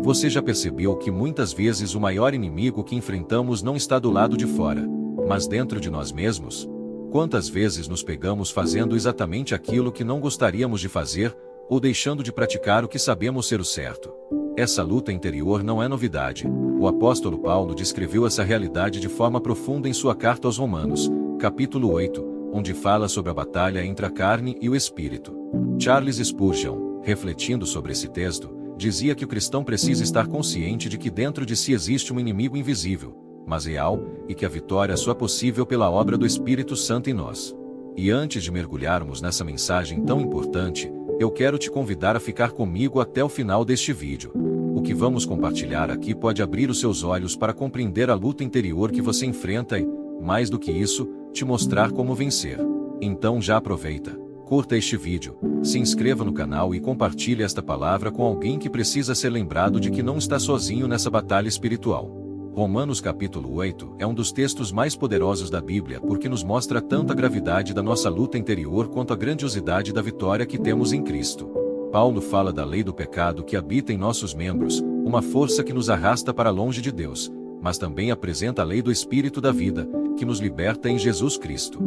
Você já percebeu que muitas vezes o maior inimigo que enfrentamos não está do lado de fora, mas dentro de nós mesmos? Quantas vezes nos pegamos fazendo exatamente aquilo que não gostaríamos de fazer, ou deixando de praticar o que sabemos ser o certo? Essa luta interior não é novidade. O apóstolo Paulo descreveu essa realidade de forma profunda em sua carta aos Romanos, capítulo 8, onde fala sobre a batalha entre a carne e o espírito. Charles Spurgeon, refletindo sobre esse texto, dizia que o cristão precisa estar consciente de que dentro de si existe um inimigo invisível, mas real, e que a vitória só é possível pela obra do Espírito Santo em nós. E antes de mergulharmos nessa mensagem tão importante, eu quero te convidar a ficar comigo até o final deste vídeo. O que vamos compartilhar aqui pode abrir os seus olhos para compreender a luta interior que você enfrenta e, mais do que isso, te mostrar como vencer. Então já aproveita, curta este vídeo, se inscreva no canal e compartilhe esta palavra com alguém que precisa ser lembrado de que não está sozinho nessa batalha espiritual. Romanos capítulo 8 é um dos textos mais poderosos da Bíblia porque nos mostra tanto a gravidade da nossa luta interior quanto a grandiosidade da vitória que temos em Cristo. Paulo fala da lei do pecado que habita em nossos membros, uma força que nos arrasta para longe de Deus, mas também apresenta a lei do Espírito da vida, que nos liberta em Jesus Cristo.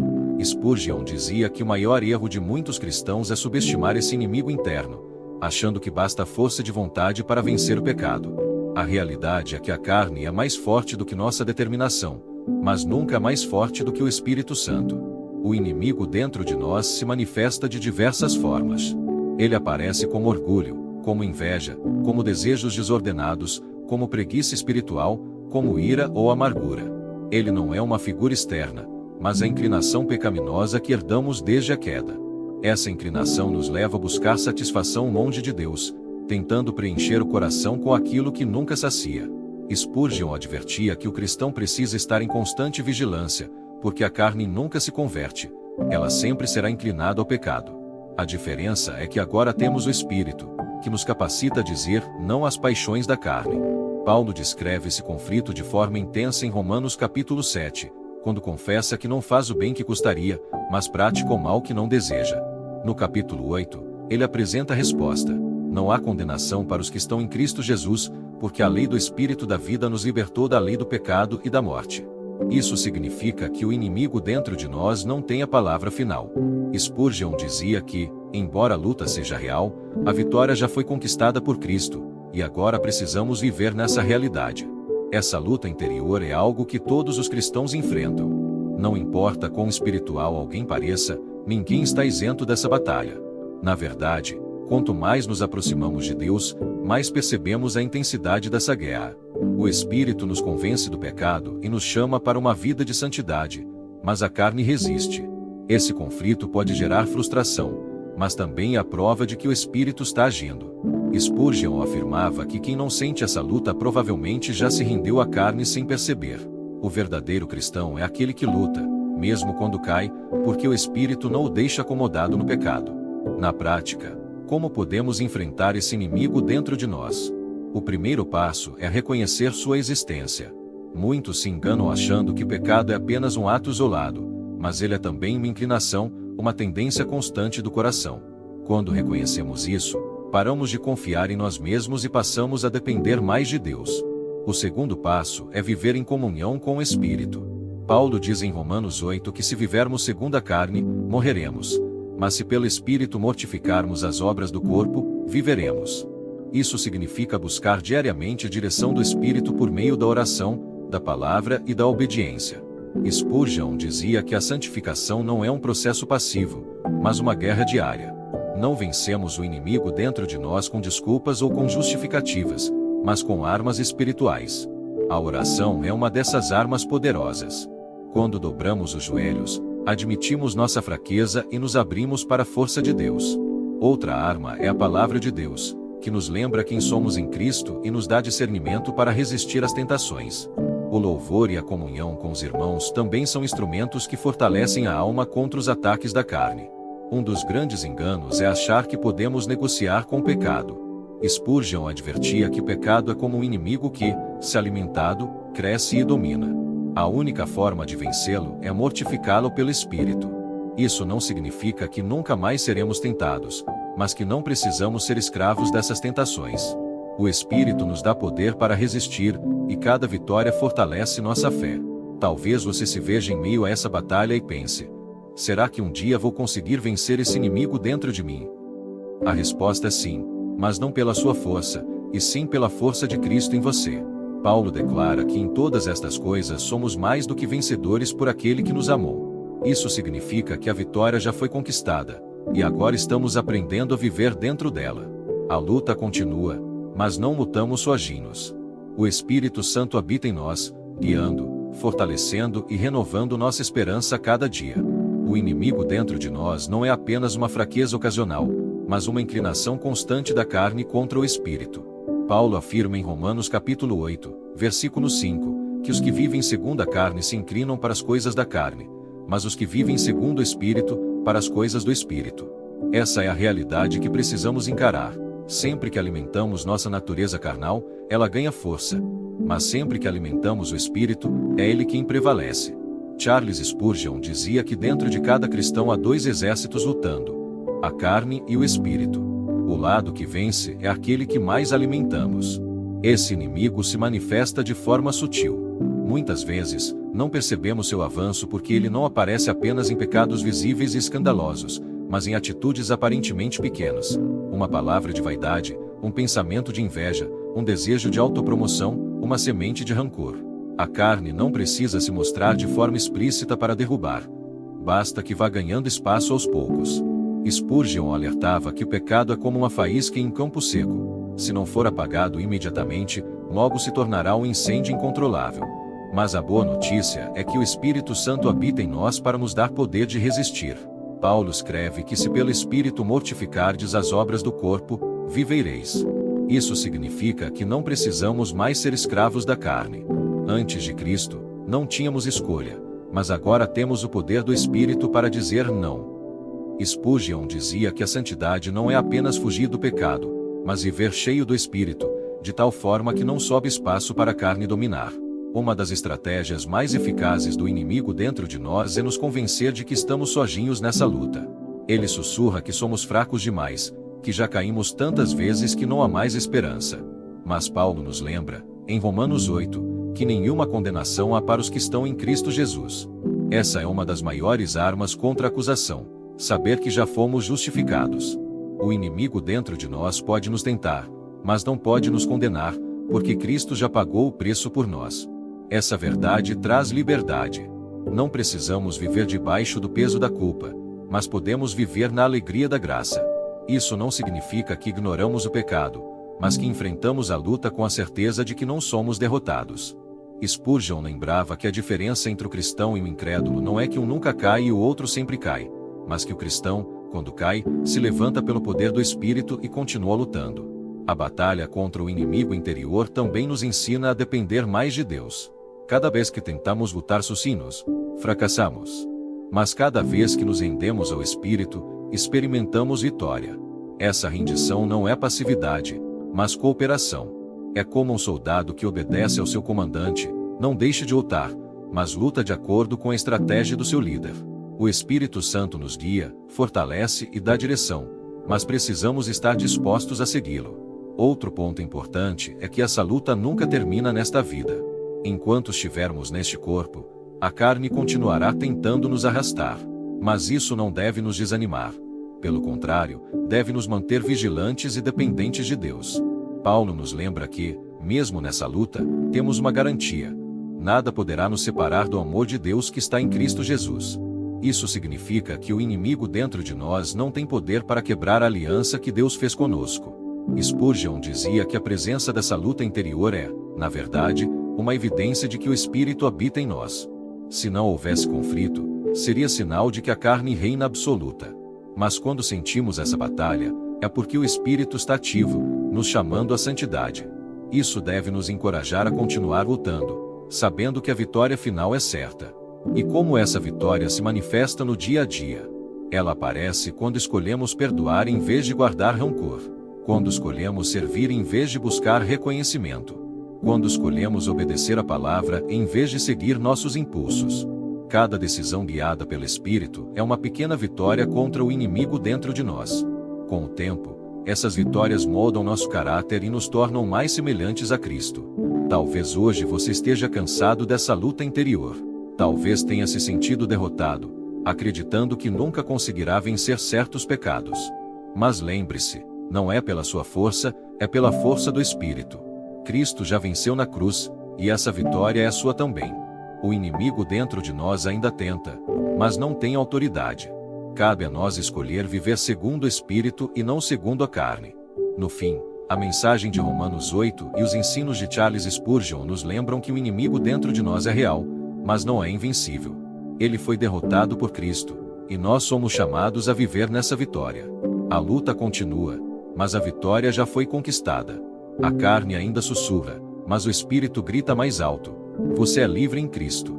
Spurgeon dizia que o maior erro de muitos cristãos é subestimar esse inimigo interno, achando que basta a força de vontade para vencer o pecado. A realidade é que a carne é mais forte do que nossa determinação, mas nunca mais forte do que o Espírito Santo. O inimigo dentro de nós se manifesta de diversas formas. Ele aparece como orgulho, como inveja, como desejos desordenados, como preguiça espiritual, como ira ou amargura. Ele não é uma figura externa, mas a inclinação pecaminosa que herdamos desde a queda. Essa inclinação nos leva a buscar satisfação longe de Deus, tentando preencher o coração com aquilo que nunca sacia. Spurgeon advertia que o cristão precisa estar em constante vigilância, porque a carne nunca se converte, ela sempre será inclinada ao pecado. A diferença é que agora temos o Espírito, que nos capacita a dizer não às paixões da carne. Paulo descreve esse conflito de forma intensa em Romanos capítulo 7, quando confessa que não faz o bem que gostaria, mas pratica o mal que não deseja. No capítulo 8, ele apresenta a resposta: não há condenação para os que estão em Cristo Jesus, porque a lei do Espírito da vida nos libertou da lei do pecado e da morte. Isso significa que o inimigo dentro de nós não tem a palavra final. Spurgeon dizia que, embora a luta seja real, a vitória já foi conquistada por Cristo, e agora precisamos viver nessa realidade. Essa luta interior é algo que todos os cristãos enfrentam. Não importa quão espiritual alguém pareça, ninguém está isento dessa batalha. Na verdade, quanto mais nos aproximamos de Deus, mais percebemos a intensidade dessa guerra. O Espírito nos convence do pecado e nos chama para uma vida de santidade, mas a carne resiste. Esse conflito pode gerar frustração, mas também é a prova de que o Espírito está agindo. Spurgeon afirmava que quem não sente essa luta provavelmente já se rendeu à carne sem perceber. O verdadeiro cristão é aquele que luta, mesmo quando cai, porque o Espírito não o deixa acomodado no pecado. Na prática, como podemos enfrentar esse inimigo dentro de nós? O primeiro passo é reconhecer sua existência. Muitos se enganam achando que o pecado é apenas um ato isolado, mas ele é também uma inclinação, uma tendência constante do coração. Quando reconhecemos isso, paramos de confiar em nós mesmos e passamos a depender mais de Deus. O segundo passo é viver em comunhão com o Espírito. Paulo diz em Romanos 8 que se vivermos segundo a carne, morreremos. Mas se pelo Espírito mortificarmos as obras do corpo, viveremos. Isso significa buscar diariamente a direção do Espírito por meio da oração, da palavra e da obediência. Spurgeon dizia que a santificação não é um processo passivo, mas uma guerra diária. Não vencemos o inimigo dentro de nós com desculpas ou com justificativas, mas com armas espirituais. A oração é uma dessas armas poderosas. Quando dobramos os joelhos, admitimos nossa fraqueza e nos abrimos para a força de Deus. Outra arma é a palavra de Deus, que nos lembra quem somos em Cristo e nos dá discernimento para resistir às tentações. O louvor e a comunhão com os irmãos também são instrumentos que fortalecem a alma contra os ataques da carne. Um dos grandes enganos é achar que podemos negociar com o pecado. Spurgeon advertia que o pecado é como um inimigo que, se alimentado, cresce e domina. A única forma de vencê-lo é mortificá-lo pelo Espírito. Isso não significa que nunca mais seremos tentados, mas que não precisamos ser escravos dessas tentações. O Espírito nos dá poder para resistir, e cada vitória fortalece nossa fé. Talvez você se veja em meio a essa batalha e pense: será que um dia vou conseguir vencer esse inimigo dentro de mim? A resposta é sim, mas não pela sua força, e sim pela força de Cristo em você. Paulo declara que em todas estas coisas somos mais do que vencedores por aquele que nos amou. Isso significa que a vitória já foi conquistada, e agora estamos aprendendo a viver dentro dela. A luta continua, mas não lutamos sozinhos. O Espírito Santo habita em nós, guiando, fortalecendo e renovando nossa esperança a cada dia. O inimigo dentro de nós não é apenas uma fraqueza ocasional, mas uma inclinação constante da carne contra o Espírito. Paulo afirma em Romanos capítulo 8, versículo 5, que os que vivem segundo a carne se inclinam para as coisas da carne, mas os que vivem segundo o Espírito, para as coisas do Espírito. Essa é a realidade que precisamos encarar. Sempre que alimentamos nossa natureza carnal, ela ganha força. Mas sempre que alimentamos o Espírito, é ele quem prevalece. Charles Spurgeon dizia que dentro de cada cristão há dois exércitos lutando: a carne e o Espírito. O lado que vence é aquele que mais alimentamos. Esse inimigo se manifesta de forma sutil. Muitas vezes, não percebemos seu avanço porque ele não aparece apenas em pecados visíveis e escandalosos, mas em atitudes aparentemente pequenas. Uma palavra de vaidade, um pensamento de inveja, um desejo de autopromoção, uma semente de rancor. A carne não precisa se mostrar de forma explícita para derrubar. Basta que vá ganhando espaço aos poucos. Spurgeon alertava que o pecado é como uma faísca em campo seco. Se não for apagado imediatamente, logo se tornará um incêndio incontrolável. Mas a boa notícia é que o Espírito Santo habita em nós para nos dar poder de resistir. Paulo escreve que se pelo Espírito mortificardes as obras do corpo, vivereis. Isso significa que não precisamos mais ser escravos da carne. Antes de Cristo, não tínhamos escolha, mas agora temos o poder do Espírito para dizer não. Spurgeon dizia que a santidade não é apenas fugir do pecado, mas viver cheio do Espírito, de tal forma que não sobe espaço para a carne dominar. Uma das estratégias mais eficazes do inimigo dentro de nós é nos convencer de que estamos sozinhos nessa luta. Ele sussurra que somos fracos demais, que já caímos tantas vezes que não há mais esperança. Mas Paulo nos lembra, em Romanos 8, que nenhuma condenação há para os que estão em Cristo Jesus. Essa é uma das maiores armas contra a acusação: saber que já fomos justificados. O inimigo dentro de nós pode nos tentar, mas não pode nos condenar, porque Cristo já pagou o preço por nós. Essa verdade traz liberdade. Não precisamos viver debaixo do peso da culpa, mas podemos viver na alegria da graça. Isso não significa que ignoramos o pecado, mas que enfrentamos a luta com a certeza de que não somos derrotados. Spurgeon lembrava que a diferença entre o cristão e o incrédulo não é que um nunca cai e o outro sempre cai, mas que o cristão, quando cai, se levanta pelo poder do Espírito e continua lutando. A batalha contra o inimigo interior também nos ensina a depender mais de Deus. Cada vez que tentamos lutar sozinhos, fracassamos. Mas cada vez que nos rendemos ao Espírito, experimentamos vitória. Essa rendição não é passividade, mas cooperação. É como um soldado que obedece ao seu comandante, não deixa de lutar, mas luta de acordo com a estratégia do seu líder. O Espírito Santo nos guia, fortalece e dá direção, mas precisamos estar dispostos a segui-lo. Outro ponto importante é que essa luta nunca termina nesta vida. Enquanto estivermos neste corpo, a carne continuará tentando nos arrastar. Mas isso não deve nos desanimar. Pelo contrário, deve nos manter vigilantes e dependentes de Deus. Paulo nos lembra que, mesmo nessa luta, temos uma garantia: nada poderá nos separar do amor de Deus que está em Cristo Jesus. Isso significa que o inimigo dentro de nós não tem poder para quebrar a aliança que Deus fez conosco. Spurgeon dizia que a presença dessa luta interior é, na verdade, uma evidência de que o Espírito habita em nós. Se não houvesse conflito, seria sinal de que a carne reina absoluta. Mas quando sentimos essa batalha, é porque o Espírito está ativo, nos chamando à santidade. Isso deve nos encorajar a continuar lutando, sabendo que a vitória final é certa. E como essa vitória se manifesta no dia a dia? Ela aparece quando escolhemos perdoar em vez de guardar rancor. Quando escolhemos servir em vez de buscar reconhecimento. Quando escolhemos obedecer a palavra em vez de seguir nossos impulsos. Cada decisão guiada pelo Espírito é uma pequena vitória contra o inimigo dentro de nós. Com o tempo, Essas vitórias moldam nosso caráter e nos tornam mais semelhantes a Cristo. Talvez hoje você esteja cansado dessa luta interior. Talvez tenha se sentido derrotado, acreditando que nunca conseguirá vencer certos pecados. Mas lembre-se, não é pela sua força, é pela força do Espírito. Cristo já venceu na cruz, e essa vitória é sua também. O inimigo dentro de nós ainda tenta, mas não tem autoridade. Cabe a nós escolher viver segundo o Espírito e não segundo a carne. No fim, a mensagem de Romanos 8 e os ensinos de Charles Spurgeon nos lembram que o inimigo dentro de nós é real, mas não é invencível. Ele foi derrotado por Cristo, e nós somos chamados a viver nessa vitória. A luta continua, mas a vitória já foi conquistada. A carne ainda sussurra, mas o Espírito grita mais alto: você é livre em Cristo.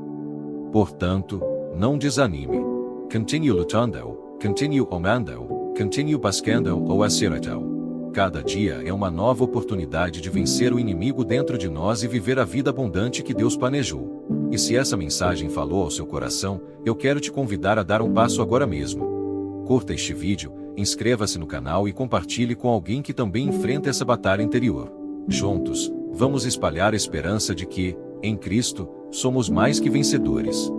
Portanto, não desanime. Continue lutando, continue amando, continue buscando o acerto. Cada dia é uma nova oportunidade de vencer o inimigo dentro de nós e viver a vida abundante que Deus planejou. E se essa mensagem falou ao seu coração, eu quero te convidar a dar um passo agora mesmo. Curta este vídeo, inscreva-se no canal e compartilhe com alguém que também enfrenta essa batalha interior. Juntos, vamos espalhar a esperança de que, em Cristo, somos mais que vencedores.